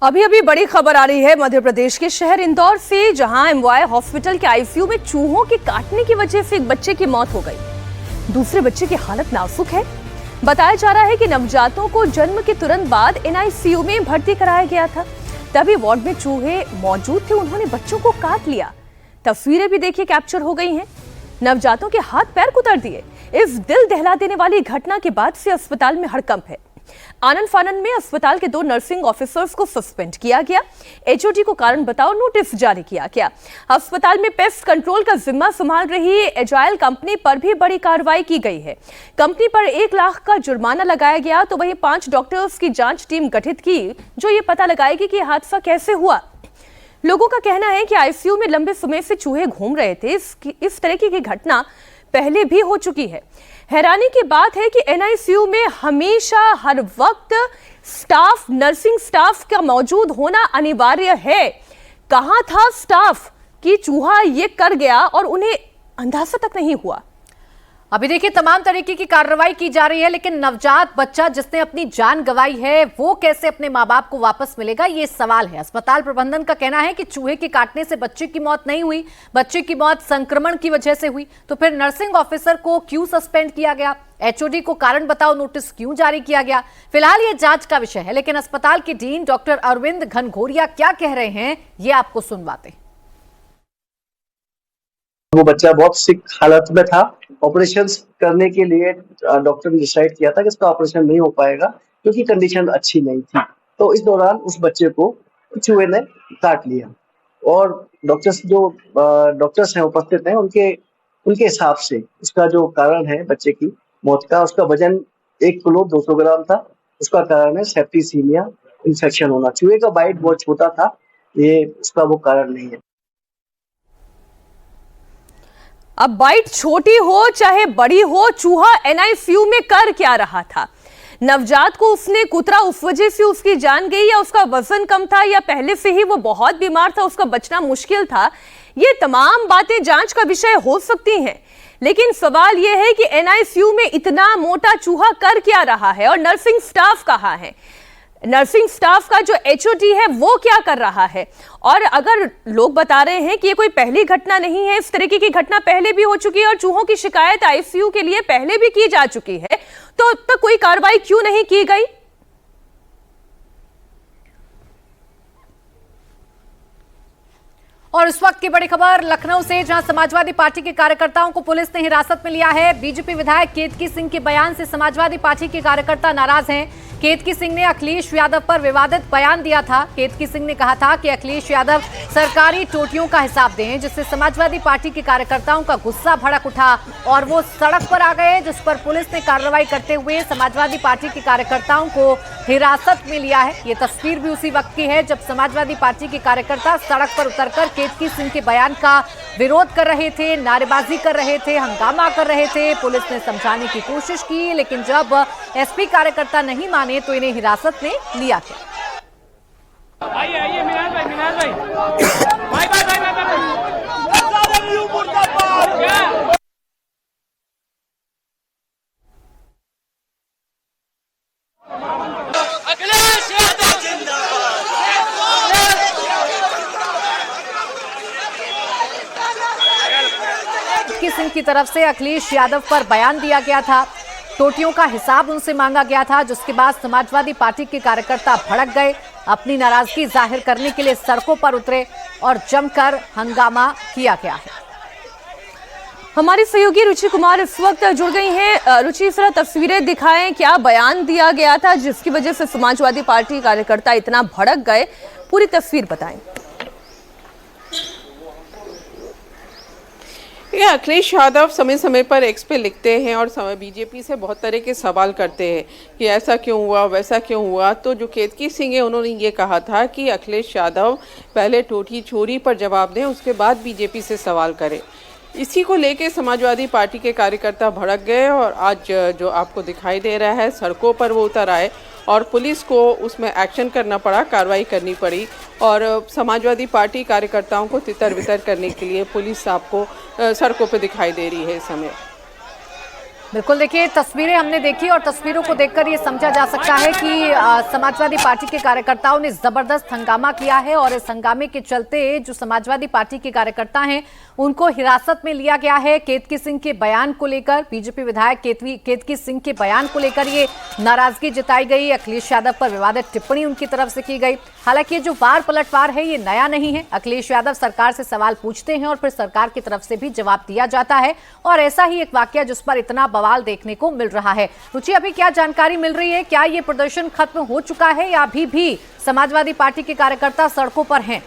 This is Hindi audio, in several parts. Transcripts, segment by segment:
अभी अभी बड़ी खबर आ रही है मध्य प्रदेश के शहर इंदौर से, जहां एमवाय हॉस्पिटल के आईसीयू में चूहों के काटने की वजह से एक बच्चे की मौत हो गई। दूसरे बच्चे की हालत नाजुक है। बताया जा रहा है कि नवजातों को जन्म के तुरंत बाद एनआईसीयू में भर्ती कराया गया था। तभी वार्ड में चूहे मौजूद थे, उन्होंने बच्चों को काट लिया। तस्वीरें भी देखिए कैप्चर हो गई हैं। नवजातों के हाथ पैर कुतर दिए। इस दिल दहला देने वाली घटना के बाद से अस्पताल में हड़कंप है। आनंद फानन में अस्पताल के 2 नर्सिंग ऑफिसर्स को सस्पेंड किया गया। एचओडी को कारण बताओ नोटिस जारी किया गया। अस्पताल में पेस्ट कंट्रोल का जिम्मा संभाल रही एजाइल कंपनी पर भी बड़ी कार्रवाई की गई है। कंपनी पर 1 लाख का जुर्माना लगाया गया, तो वहीं 5 डॉक्टर्स की जांच टीम गठित की, जो ये पता लगाएगी कि हादसा कैसे हुआ। लोगों का कहना है कि आईसीयू में लंबे समय से चूहे घूम रहे थे। इस तरह की घटना पहले भी हो चुकी है। हैरानी की बात है कि एनआईसीयू में हमेशा हर वक्त स्टाफ, नर्सिंग स्टाफ का मौजूद होना अनिवार्य है। कहां था स्टाफ कि चूहा ये कर गया और उन्हें अंदाजा तक नहीं हुआ। अभी देखिए तमाम तरीके की कार्रवाई की जा रही है, लेकिन नवजात बच्चा जिसने अपनी जान गंवाई है वो कैसे अपने माँ बाप को वापस मिलेगा, ये सवाल है। अस्पताल प्रबंधन का कहना है कि चूहे के काटने से बच्चे की मौत नहीं हुई, बच्चे की मौत संक्रमण की वजह से हुई। तो फिर नर्सिंग ऑफिसर को क्यों सस्पेंड किया गया, एचओडी को कारण बताओ नोटिस क्यों जारी किया गया, फिलहाल ये जांच का विषय है। लेकिन अस्पताल के डीन डॉक्टर अरविंद घनघोरिया क्या कह रहे हैं, ये आपको सुनवाते। वो बच्चा बहुत सिक हालत में था। ऑपरेशन करने के लिए डॉक्टर ने डिसाइड किया था कि इसका ऑपरेशन नहीं हो पाएगा क्योंकि कंडीशन अच्छी नहीं थी। तो इस दौरान उस बच्चे को चूहे ने काट लिया और डॉक्टर्स हैं उपस्थित हैं, उनके हिसाब से उसका जो कारण है बच्चे की मौत का, उसका वजन 1 किलो 200 ग्राम था। उसका कारण है सेप्टिसीमिया इन्फेक्शन होना। चूहे का बाइट बहुत छोटा था, ये उसका वो कारण नहीं है। अब बाइट छोटी हो चाहे बड़ी हो, चूहा एनआईसीयू में कर क्या रहा था? नवजात को उसने कुतरा, उस वजह से उसकी जान गई, या उसका वजन कम था, या पहले से ही वो बहुत बीमार था, उसका बचना मुश्किल था? ये तमाम बातें जांच का विषय हो सकती हैं, लेकिन सवाल यह है कि एनआईसीयू में इतना मोटा चूहा कर क्या रहा है और नर्सिंग स्टाफ कहां है? नर्सिंग स्टाफ का जो एचओडी है वो क्या कर रहा है? और अगर लोग बता रहे हैं कि ये कोई पहली घटना नहीं है, इस तरीके की घटना पहले भी हो चुकी है और चूहों की शिकायत आईसीयू के लिए पहले भी की जा चुकी है, तो अब तक कोई कार्रवाई क्यों नहीं की गई? और इस वक्त की बड़ी खबर लखनऊ से, जहां समाजवादी पार्टी के कार्यकर्ताओं को पुलिस ने हिरासत में लिया है। बीजेपी विधायक केतकी सिंह के बयान से समाजवादी पार्टी के कार्यकर्ता नाराज हैं। केतकी सिंह ने अखिलेश यादव पर विवादित बयान दिया था। केतकी सिंह ने कहा था कि अखिलेश यादव सरकारी टोटियों का हिसाब दें, जिससे समाजवादी पार्टी के कार्यकर्ताओं का गुस्सा भड़क उठा और वो सड़क पर आ गए, जिस पर पुलिस ने कार्रवाई करते हुए समाजवादी पार्टी के कार्यकर्ताओं को हिरासत में लिया है। ये तस्वीर भी उसी वक्त की है जब समाजवादी पार्टी के कार्यकर्ता सड़क पर उतरकर केतकी सिंह के बयान का विरोध कर रहे थे, नारेबाजी कर रहे थे, हंगामा कर रहे थे। पुलिस ने समझाने की कोशिश की, लेकिन जब एसपी कार्यकर्ता नहीं माने तो इन्हें हिरासत में लिया गया। आइए मिनाज भाई भाई अखिलेश यादव जिंदाबाद। केतकी सिंह की तरफ से अखिलेश यादव पर बयान दिया गया था, टोटियों का हिसाब उनसे मांगा गया था, जिसके बाद समाजवादी पार्टी के कार्यकर्ता भड़क गए, अपनी नाराजगी जाहिर करने के लिए सड़कों पर उतरे और जमकर हंगामा किया गया है। हमारी सहयोगी रुचि कुमार इस वक्त जुड़ गई हैं। रुचि, इस तरह तस्वीरें दिखाएं, क्या बयान दिया गया था जिसकी वजह से समाजवादी पार्टी कार्यकर्ता इतना भड़क गए, पूरी तस्वीर बताएं। अखिलेश यादव समय समय पर एक्स पे लिखते हैं और बीजेपी से बहुत तरह के सवाल करते हैं कि ऐसा क्यों हुआ, वैसा क्यों हुआ। तो जो केतकी सिंह है उन्होंने ये कहा था कि अखिलेश यादव पहले टोटी चोरी पर जवाब दें, उसके बाद बीजेपी से सवाल करें। इसी को लेके समाजवादी पार्टी के कार्यकर्ता भड़क गए और आज जो आपको दिखाई दे रहा है सड़कों पर वो उतर आए और पुलिस को उसमें एक्शन करना पड़ा, कार्रवाई करनी पड़ी और समाजवादी पार्टी कार्यकर्ताओं को तितर बितर करने के लिए पुलिस आपको सड़कों पर दिखाई दे रही है इस समय। बिल्कुल, देखिए तस्वीरें हमने देखी और तस्वीरों को देखकर ये समझा जा सकता है कि समाजवादी पार्टी के कार्यकर्ताओं ने जबरदस्त हंगामा किया है और इस हंगामे के चलते जो समाजवादी पार्टी के कार्यकर्ता हैं उनको हिरासत में लिया गया है। केतकी सिंह के बयान को लेकर, बीजेपी विधायक केतकी सिंह के बयान को लेकर ये नाराजगी जताई गई। अखिलेश यादव पर विवादित टिप्पणी उनकी तरफ से की गई। हालांकि ये जो वार पलटवार है ये नया नहीं है। अखिलेश यादव सरकार से सवाल पूछते हैं और फिर सरकार की तरफ से भी जवाब दिया जाता है और ऐसा ही एक वाकया जिस पर इतना बवाल देखने को मिल रहा है। रुचि, अभी क्या जानकारी मिल रही है? क्या ये प्रदर्शन खत्म हो चुका है या अभी भी समाजवादी पार्टी के कार्यकर्ता सड़कों पर हैं?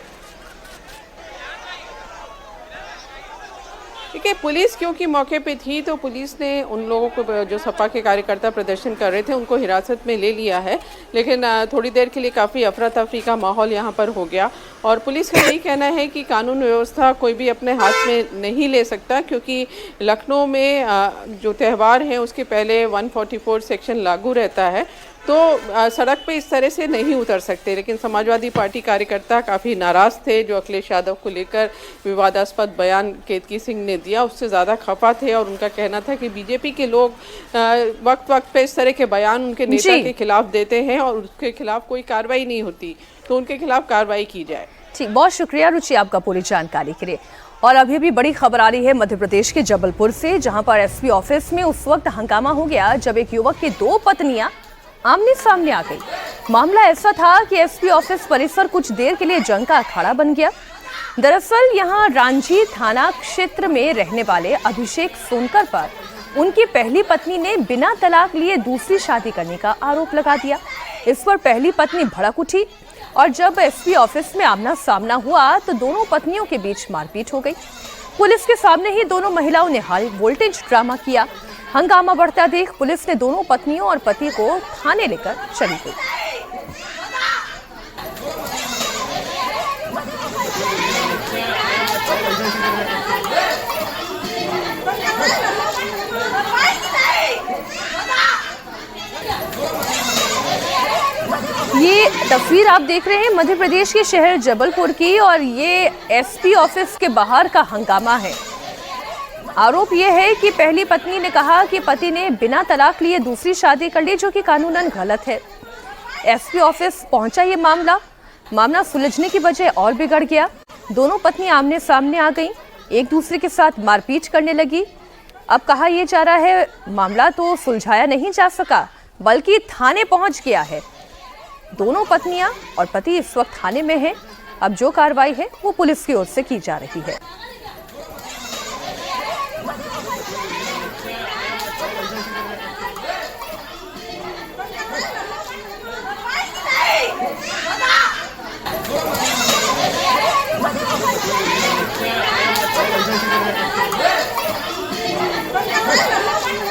देखिए, पुलिस क्योंकि मौके पे थी तो पुलिस ने उन लोगों को जो सपा के कार्यकर्ता प्रदर्शन कर रहे थे उनको हिरासत में ले लिया है, लेकिन थोड़ी देर के लिए काफ़ी अफरा तफरी का माहौल यहाँ पर हो गया और पुलिस का यही कहना है कि कानून व्यवस्था कोई भी अपने हाथ में नहीं ले सकता, क्योंकि लखनऊ में जो त्यौहार है उसके पहले 144 सेक्शन लागू रहता है, तो सड़क पे इस तरह से नहीं उतर सकते। लेकिन समाजवादी पार्टी कार्यकर्ता काफ़ी नाराज़ थे जो अखिलेश यादव को लेकर विवादास्पद बयान केतकी सिंह ने दिया, उससे ज़्यादा खफा थे और उनका कहना था कि बीजेपी के लोग वक्त वक्त पे इस तरह के बयान उनके नेता के खिलाफ देते हैं और उसके खिलाफ कोई कार्रवाई नहीं होती, तो उनके खिलाफ कार्रवाई की जाए। ठीक, बहुत शुक्रिया रुचि आपका पूरी जानकारी के लिए। और अभी भी बड़ी खबर आ रही है मध्य प्रदेश के जबलपुर से, जहां पर एसपी ऑफिस में उस वक्त हंगामा हो गया जब एक युवक की 2 पत्नियां आमने सामने आ गई। मामला ऐसा था कि एसपी ऑफिस परिसर कुछ देर के लिए जंग का अखाड़ा बन गया। दरअसल यहां रांझी थाना क्षेत्र में रहने वाले अभिषेक सोनकर पर उनकी पहली पत्नी ने बिना तलाक लिए दूसरी शादी करने का आरोप लगा दिया। इस पर पहली पत्नी भड़क उठी और जब एसपी ऑफिस में आमना सामना हुआ तो दोनों पत्नियों के बीच मारपीट हो गई। पुलिस के सामने ही दोनों महिलाओं ने हाई वोल्टेज ड्रामा किया। हंगामा बढ़ता देख पुलिस ने दोनों पत्नियों और पति को थाने लेकर चली गई। ये तस्वीर आप देख रहे हैं मध्य प्रदेश के शहर जबलपुर की और ये एसपी ऑफिस के बाहर का हंगामा है। आरोप यह है कि पहली पत्नी ने कहा कि पति ने बिना तलाक लिए दूसरी शादी कर ली, जो कि कानूनन गलत है। एसपी ऑफिस पहुंचा ये मामला सुलझने की बजाय और बिगड़ गया। दोनों पत्नी आमने सामने आ गईं, एक दूसरे के साथ मारपीट करने लगी। अब कहा यह जा रहा है मामला तो सुलझाया नहीं जा सका बल्कि थाने पहुंच गया है। दोनों पत्नियां और पति इस वक्त थाने में हैं। अब जो कार्रवाई है वो पुलिस की ओर से की जा रही है।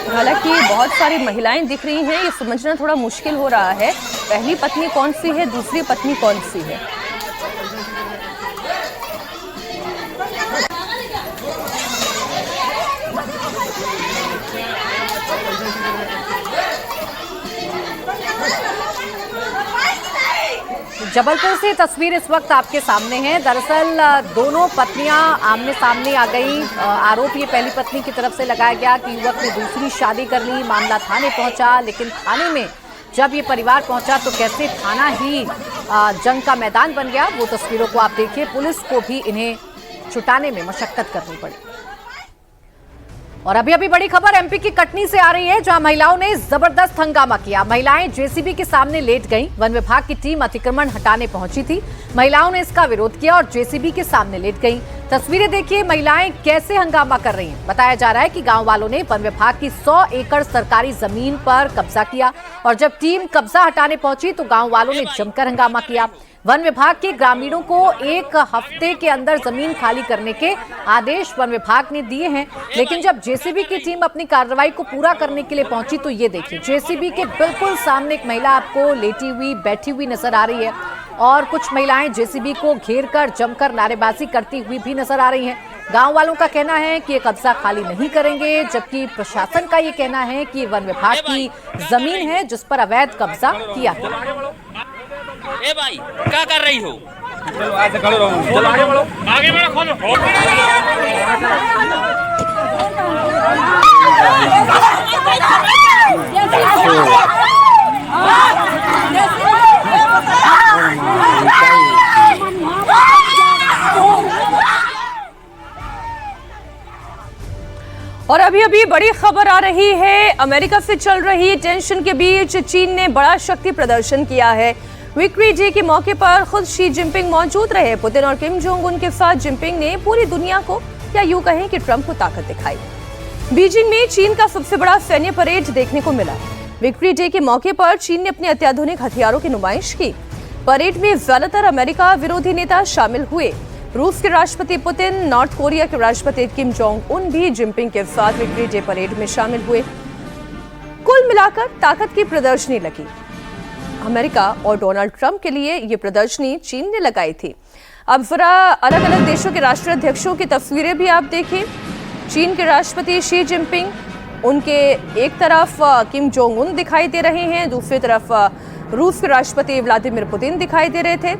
हालांकि बहुत सारी महिलाएं दिख रही हैं, ये समझना थोड़ा मुश्किल हो रहा है पहली पत्नी कौन सी है, दूसरी पत्नी कौन सी है। जबलपुर से तस्वीर इस वक्त आपके सामने है। दरअसल दोनों पत्नियां आमने सामने आ गई। आरोप ये पहली पत्नी की तरफ से लगाया गया कि युवक ने दूसरी शादी कर ली। मामला थाने पहुंचा, लेकिन थाने में जब ये परिवार पहुंचा तो कैसे थाना ही जंग का मैदान बन गया, वो तस्वीरों को आप देखिए। पुलिस को भी इन्हें छुटाने में मशक्कत करनी पड़ी। और अभी बड़ी खबर एमपी की कटनी से आ रही है, जहां महिलाओं ने जबरदस्त हंगामा किया। महिलाएं जेसीबी के सामने लेट गईं। वन विभाग की टीम अतिक्रमण हटाने पहुंची थी। महिलाओं ने इसका विरोध किया और जेसीबी के सामने लेट गईं। तस्वीरें देखिए, महिलाएं कैसे हंगामा कर रही हैं। बताया जा रहा है कि गांव वालों ने वन विभाग की 100 एकड़ सरकारी जमीन पर कब्जा किया और जब टीम कब्जा हटाने पहुंची तो गांव वालों ने जमकर हंगामा किया। वन विभाग के ग्रामीणों को 1 हफ्ते के अंदर जमीन खाली करने के आदेश वन विभाग ने दिए हैं, लेकिन जब जेसीबी की टीम अपनी कार्रवाई को पूरा करने के लिए पहुंची तो ये देखिए, जेसीबी के बिल्कुल सामने एक महिला आपको लेटी हुई बैठी हुई नजर आ रही है और कुछ महिलाएं जेसीबी को घेरकर जमकर नारेबाजी करती हुई भी नजर आ रही हैं। गांव वालों का कहना है कि ये कब्जा खाली नहीं करेंगे, जबकि प्रशासन का ये कहना है कि ये वन विभाग की जमीन है जिस पर अवैध कब्जा किया गया। ए भाई क्या कर रही हो? ऐसे खड़े रहो, चलो आगे बढ़ो, आगे बढ़ो, खोलो। और अभी अभी बड़ी खबर आ रही है, अमेरिका से चल रही टेंशन के बीच चीन ने बड़ा शक्ति प्रदर्शन किया है। विक्ट्री डे के मौके पर खुद शी जिनपिंग मौजूद रहे। पुतिन और किम जोंग उन के साथ जिनपिंग ने पूरी दुनिया को, या यूं कहें कि ट्रंप को ताकत दिखाई। बीजिंग में चीन का सबसे बड़ा सैन्य परेड देखने को मिला। विक्ट्री डे के मौके पर चीन ने अपने अत्याधुनिक हथियारों की नुमाइश की। परेड में ज्यादातर अमेरिका विरोधी नेता शामिल हुए। रूस के राष्ट्रपति पुतिन, नॉर्थ कोरिया के राष्ट्रपति किम जोंग उन भी जिनपिंग के साथ विक्ट्री डे परेड में शामिल हुए। कुल मिलाकर ताकत की प्रदर्शनी लगी। अमेरिका और डोनाल्ड ट्रंप के लिए ये प्रदर्शनी चीन ने लगाई थी। अब जरा अलग अलग देशों के राष्ट्राध्यक्षों की तस्वीरें भी आप देखें। चीन के राष्ट्रपति शी जिनपिंग, उनके एक तरफ किम जोंग उन दिखाई दे रहे हैं, दूसरी तरफ रूस के राष्ट्रपति व्लादिमीर पुतिन दिखाई दे रहे थे।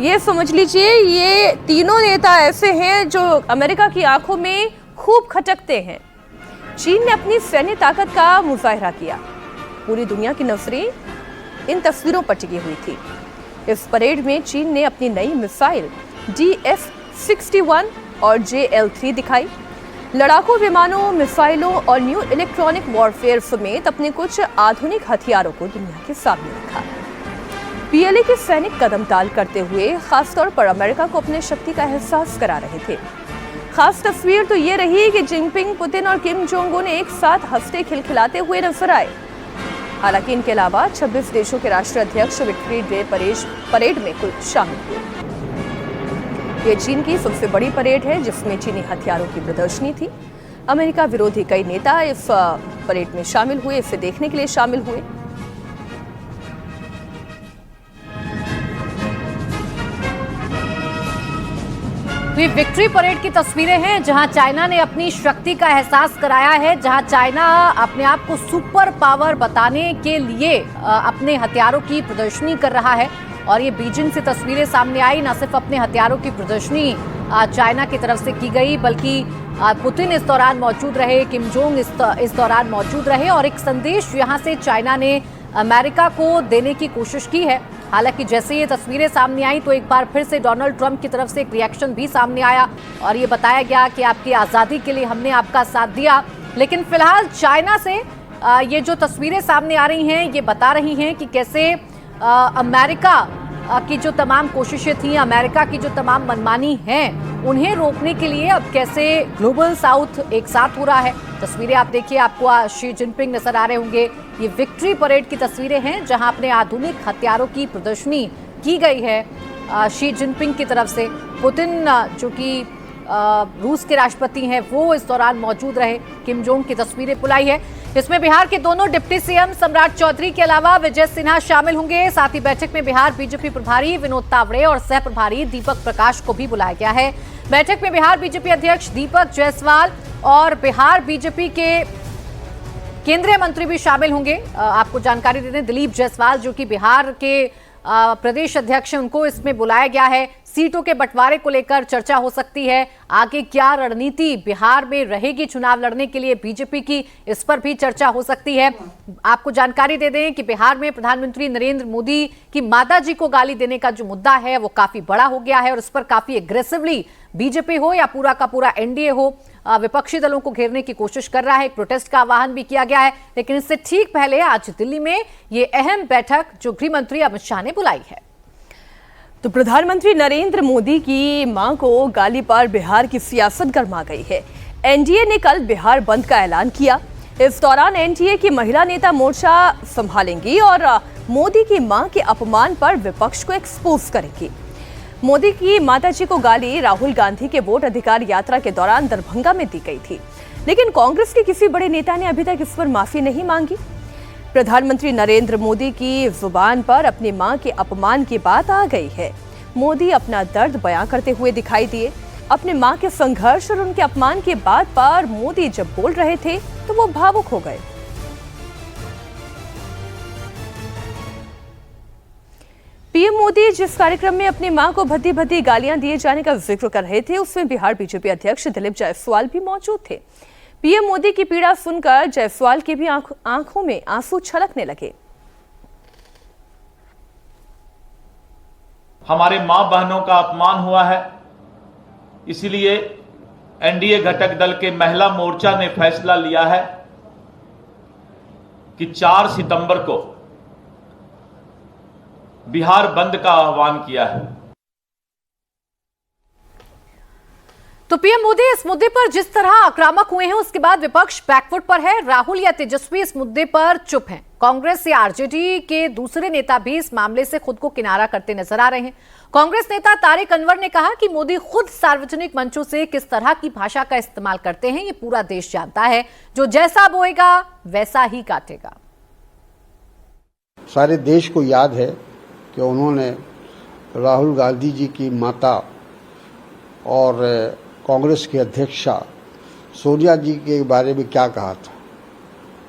ये समझ लीजिए ये तीनों नेता ऐसे हैं जो अमेरिका की आंखों में खूब खटकते हैं। चीन ने अपनी सैन्य ताकत का मुजाहिरा किया। पूरी दुनिया की नजरें इन तस्वीरों पर टिकी हुई थी। इस परेड में चीन ने अपनी नई मिसाइल DF-61 और JL-3 दिखाई। लड़ाकू विमानों, मिसाइलों और न्यू इलेक्ट्रॉनिक वॉरफेयर समेत अपने कुछ आधुनिक हथियारों को दुनिया के सामने रखा। PLA के सैनिक कदम ताल करते हुए खासतौर पर अमेरिका को अपने शक्ति का एहसास करा रहे थे। खास तस्वीर तो ये रही कि जिनपिंग, पुतिन और किम जोंग उन एक साथ हंसते खिलखिलाते हुए नजर आए। हालांकि इनके अलावा 26 देशों के राष्ट्राध्यक्ष विक्ट्री डे परेड में कुल शामिल हुए। ये चीन की सबसे बड़ी परेड है जिसमें चीनी हथियारों की प्रदर्शनी थी। अमेरिका विरोधी कई नेता इस परेड में शामिल हुए, इसे देखने के लिए शामिल हुए। तो ये विक्ट्री परेड की तस्वीरें हैं जहां चाइना ने अपनी शक्ति का एहसास कराया है, जहां चाइना अपने आप को सुपर पावर बताने के लिए अपने हथियारों की प्रदर्शनी कर रहा है। और ये बीजिंग से तस्वीरें सामने आई। न सिर्फ अपने हथियारों की प्रदर्शनी चाइना की तरफ से की गई, बल्कि पुतिन इस दौरान मौजूद रहे, किम जोंग इस दौरान मौजूद रहे और एक संदेश यहां से चाइना ने अमेरिका को देने की कोशिश की है। हालांकि जैसे ये तस्वीरें सामने आई तो एक बार फिर से डोनाल्ड ट्रंप की तरफ से एक रिएक्शन भी सामने आया और ये बताया गया कि आपकी आज़ादी के लिए हमने आपका साथ दिया। लेकिन फिलहाल चाइना से ये जो तस्वीरें सामने आ रही हैं ये बता रही हैं कि कैसे अमेरिका की जो तमाम कोशिशें थी, अमेरिका की जो तमाम मनमानी हैं, उन्हें रोकने के लिए अब कैसे ग्लोबल साउथ एक साथ हो रहा है। तस्वीरें आप देखिए, आपको शी जिनपिंग नजर आ रहे होंगे। ये विक्ट्री परेड की तस्वीरें हैं जहां अपने आधुनिक हथियारों की प्रदर्शनी की गई है शी जिनपिंग की तरफ से। पुतिन जो कि रूस के राष्ट्रपति हैं वो इस दौरान मौजूद रहे। किम जोंग की तस्वीरें बुलाई है। इसमें बिहार के दोनों डिप्टी सीएम सम्राट चौधरी के अलावा विजय सिन्हा शामिल होंगे। साथ ही बैठक में बिहार बीजेपी प्रभारी विनोद तावड़े और सह प्रभारी दीपक प्रकाश को भी बुलाया गया है। बैठक में बिहार बीजेपी अध्यक्ष दीपक जायसवाल और बिहार बीजेपी के केंद्रीय मंत्री भी शामिल होंगे। आपको जानकारी दे दें, दिलीप जायसवाल जो कि बिहार के प्रदेश अध्यक्ष हैं, उनको इसमें बुलाया गया है। सीटों के बंटवारे को लेकर चर्चा हो सकती है। आगे क्या रणनीति बिहार में रहेगी चुनाव लड़ने के लिए बीजेपी की, इस पर भी चर्चा हो सकती है। आपको जानकारी दे दें कि बिहार में प्रधानमंत्री नरेंद्र मोदी की माताजी को गाली देने का जो मुद्दा है वो काफी बड़ा हो गया है और इस पर काफी एग्रेसिवली बीजेपी हो या पूरा का पूरा एनडीए हो, विपक्षी दलों को घेरने की कोशिश कर रहा है। एक प्रोटेस्ट का आह्वान भी किया गया है। लेकिन इससे ठीक पहले आज दिल्ली में ये अहम बैठक जो गृह मंत्री अमित शाह ने बुलाई है। तो प्रधानमंत्री नरेंद्र मोदी की मां को गाली पर बिहार की सियासत गर्मा गई है। एनडीए ने कल बिहार बंद का ऐलान किया। इस दौरान एनडीए की महिला नेता मोर्चा संभालेंगी और मोदी की मां के अपमान पर विपक्ष को एक्सपोज करेंगी। मोदी की माताजी को गाली राहुल गांधी के वोट अधिकार यात्रा के दौरान दरभंगा में दी गई थी, लेकिन कांग्रेस के किसी बड़े नेता ने अभी तक इस पर माफी नहीं मांगी। प्रधानमंत्री नरेंद्र मोदी की जुबान पर अपनी मां के अपमान की बात आ गई है। मोदी अपना दर्द बयां करते हुए दिखाई दिए। अपने मां के संघर्ष और उनके अपमान की बात पर मोदी जब बोल रहे थे तो वो भावुक हो गए। पीएम मोदी जिस कार्यक्रम में अपनी मां को भद्दी भद्दी गालियां दिए जाने का जिक्र कर रहे थे, उसमें बिहार बीजेपी अध्यक्ष दिलीप जायसवाल भी मौजूद थे। पीएम मोदी की पीड़ा सुनकर जायसवाल के भी आंखों में आंसू छलकने लगे। हमारे मां बहनों का अपमान हुआ है, इसलिए एनडीए घटक दल के महिला मोर्चा ने फैसला लिया है कि 4 सितंबर को बिहार बंद का आह्वान किया है। तो पीएम मोदी इस मुद्दे पर जिस तरह आक्रामक हुए हैं, उसके बाद विपक्ष बैकफुट पर है। राहुल या तेजस्वी इस मुद्दे पर चुप हैं। कांग्रेस या आरजेडी के दूसरे नेता भी इस मामले से खुद को किनारा करते नजर आ रहे हैं। कांग्रेस नेता तारिक अनवर ने कहा कि मोदी खुद सार्वजनिक मंचों से किस तरह की भाषा का इस्तेमाल करते हैं, ये पूरा देश जानता है। जो जैसा बोएगा वैसा ही काटेगा। सारे देश को याद है कि उन्होंने राहुल गांधी जी की माता और कांग्रेस की अध्यक्षा सोनिया जी के बारे में क्या कहा था।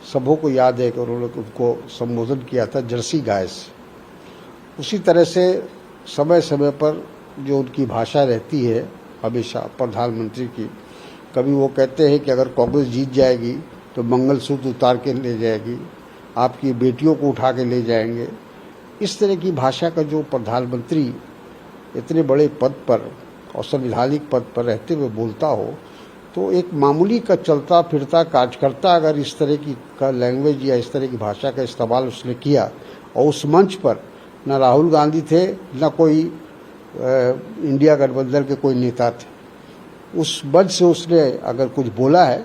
सबों को याद है कि उन्होंने उनको संबोधन किया था जर्सी गाय से। उसी तरह से समय समय पर जो उनकी भाषा रहती है हमेशा प्रधानमंत्री की, कभी वो कहते हैं कि अगर कांग्रेस जीत जाएगी तो मंगलसूत्र उतार के ले जाएगी, आपकी बेटियों को उठा के ले जाएंगे। इस तरह की भाषा का जो प्रधानमंत्री इतने बड़े पद पर और संवैधानिक पद पर रहते हुए बोलता हो, तो एक मामूली का चलता फिरता कार्यकर्ता अगर इस तरह की का लैंग्वेज या इस तरह की भाषा का इस्तेमाल उसने किया, और उस मंच पर न राहुल गांधी थे न कोई इंडिया गठबंधन के कोई नेता थे, उस मंच से उसने अगर कुछ बोला है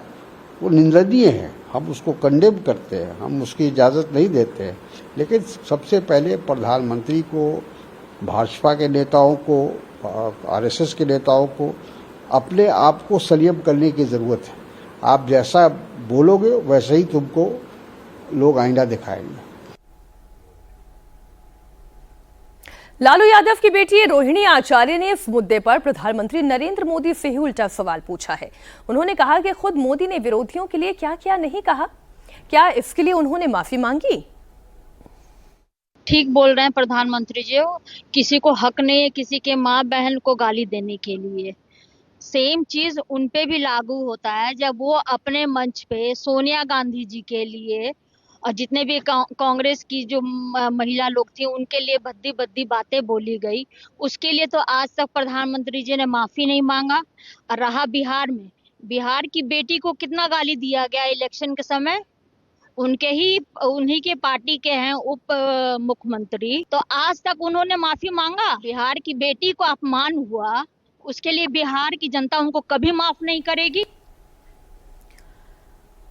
वो निंदनीय है। हम उसको कंडेम करते हैं, हम उसकी इजाज़त नहीं देते हैं। लेकिन सबसे पहले प्रधानमंत्री को, भाजपा के नेताओं को, आरएसएस के नेताओं को अपने आप को संयम करने की ज़रूरत है। आप जैसा बोलोगे वैसे ही तुमको लोग आईना दिखाएंगे। लालू यादव की बेटी रोहिणी आचार्य ने इस मुद्दे पर प्रधानमंत्री नरेंद्र मोदी से ही उल्टा सवाल पूछा है। उन्होंने कहा कि खुद मोदी ने विरोधियों के लिए क्या क्या नहीं कहा, क्या इसके लिए उन्होंने माफी मांगी? ठीक बोल रहे हैं प्रधानमंत्री जी, किसी को हक नहीं है किसी के माँ बहन को गाली देने के लिए। सेम चीज उन पे भी लागू होता है। जब वो अपने मंच पे सोनिया गांधी जी के लिए और जितने भी कांग्रेस की जो महिला लोग थी उनके लिए भद्दी भद्दी बातें बोली गई, उसके लिए तो आज तक प्रधानमंत्री जी ने माफी नहीं मांगा। और रहा बिहार में, बिहार की बेटी को कितना गाली दिया गया इलेक्शन के समय, उन्हीं के पार्टी के हैं उप मुख्यमंत्री, तो आज तक उन्होंने माफी मांगा? बिहार की बेटी को अपमान हुआ, उसके लिए बिहार की जनता उनको कभी माफ नहीं करेगी।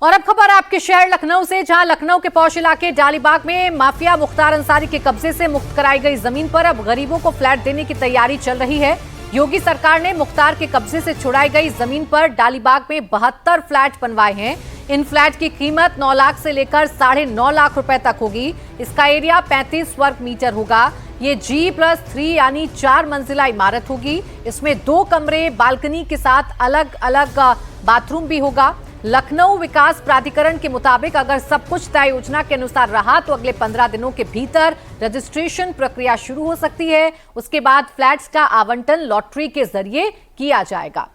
और अब खबर आपके शहर लखनऊ से, जहां लखनऊ के पौष इलाके डालीबाग में माफिया मुख्तार अंसारी के कब्जे से मुक्त कराई गई जमीन पर अब गरीबों को फ्लैट देने की तैयारी चल रही है। योगी सरकार ने मुख्तार के कब्जे से छुड़ाई गई जमीन पर डालीबाग में 72 फ्लैट बनवाए हैं। इन फ्लैट की कीमत 9 लाख से लेकर 9.5 लाख रुपए तक होगी। इसका एरिया 35 वर्ग मीटर होगा। ये G+3 यानी 4 मंजिला इमारत होगी। इसमें 2 कमरे, बालकनी के साथ अलग अलग बाथरूम भी होगा। लखनऊ विकास प्राधिकरण के मुताबिक अगर सब कुछ तय योजना के अनुसार रहा तो अगले 15 दिनों के भीतर रजिस्ट्रेशन प्रक्रिया शुरू हो सकती है। उसके बाद फ्लैट्स का आवंटन लॉटरी के जरिए किया जाएगा।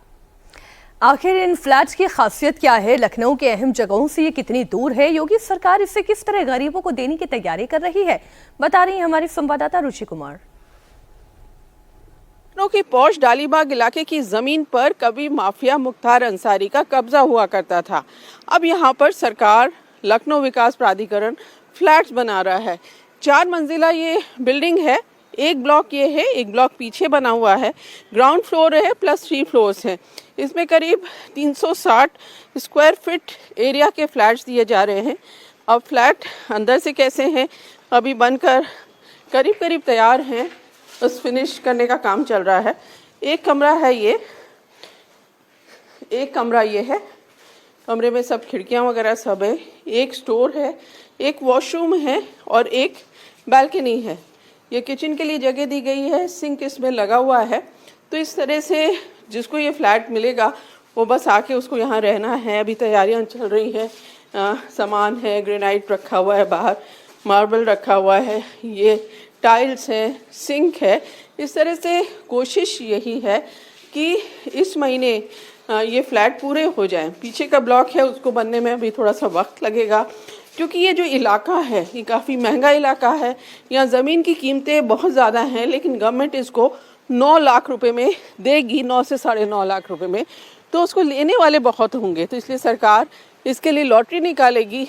आखिर इन फ्लैट्स की खासियत क्या है? लखनऊ के अहम जगहों से ये कितनी दूर है? योगी सरकार इसे किस तरह गरीबों को देने की तैयारी कर रही है, बता रही है हमारी संवाददाता रुचि कुमार। लखनऊ की पौष डालीबाग इलाके की जमीन पर कभी माफिया मुख्तार अंसारी का कब्जा हुआ करता था। अब यहाँ पर सरकार, लखनऊ विकास प्राधिकरण फ्लैट्स बना रहा है। 4 मंजिला ये बिल्डिंग है। एक ब्लॉक ये है, एक ब्लॉक पीछे बना हुआ है। ग्राउंड फ्लोर है प्लस 3 फ्लोर्स हैं। इसमें करीब 360 स्क्वायर फीट एरिया के फ्लैट्स दिए जा रहे हैं। अब फ्लैट अंदर से कैसे हैं, अभी बनकर करीब करीब तैयार हैं, बस फिनिश करने का काम चल रहा है। एक कमरा है ये, एक कमरा ये है। कमरे में सब खिड़कियां वगैरह सब है। एक स्टोर है, एक वॉशरूम है और एक बालकनी है। ये किचन के लिए जगह दी गई है, सिंक इसमें लगा हुआ है। तो इस तरह से जिसको ये फ्लैट मिलेगा वो बस आके उसको यहाँ रहना है। अभी तैयारियां चल रही है, सामान है, ग्रेनाइट रखा हुआ है, बाहर मार्बल रखा हुआ है, ये टाइल्स है, सिंक है। इस तरह से कोशिश यही है कि इस महीने ये फ्लैट पूरे हो जाएं। पीछे का ब्लॉक है उसको बनने में अभी थोड़ा सा वक्त लगेगा, क्योंकि ये जो इलाका है ये काफ़ी महंगा इलाका है। यहाँ ज़मीन की कीमतें बहुत ज़्यादा हैं, लेकिन गवर्नमेंट इसको 9 लाख रुपए में देगी, 9 से 9.5 लाख रुपए में, तो उसको लेने वाले बहुत होंगे। तो इसलिए सरकार इसके लिए लॉटरी निकालेगी।